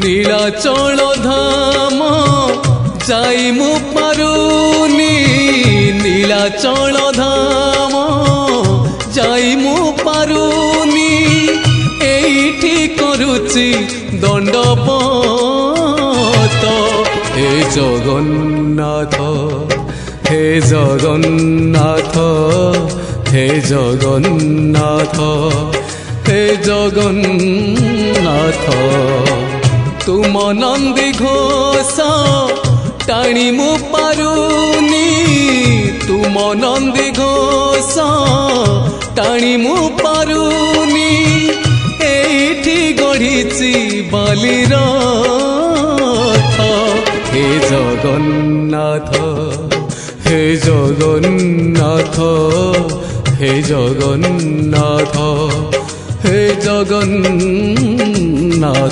নীলাচল ধাম যাই মু পারুনি নীলাচল ধাম যাই মু পারুনি এইটি করুচি দণ্ডপত হে জগন্নাথ হে জগন্নাথ হে জগন্নাথ হে জগন্নাথ তুম নন্দী ঘোষ টাণি মু পারুনি তুম নন্দী ঘোষ টাণি মু পারুনি এইটি গড়িছি বালির রথ হে জগন্নাথ হে জগন্নাথ হে জগন্নাথ হে জগন্নাথ।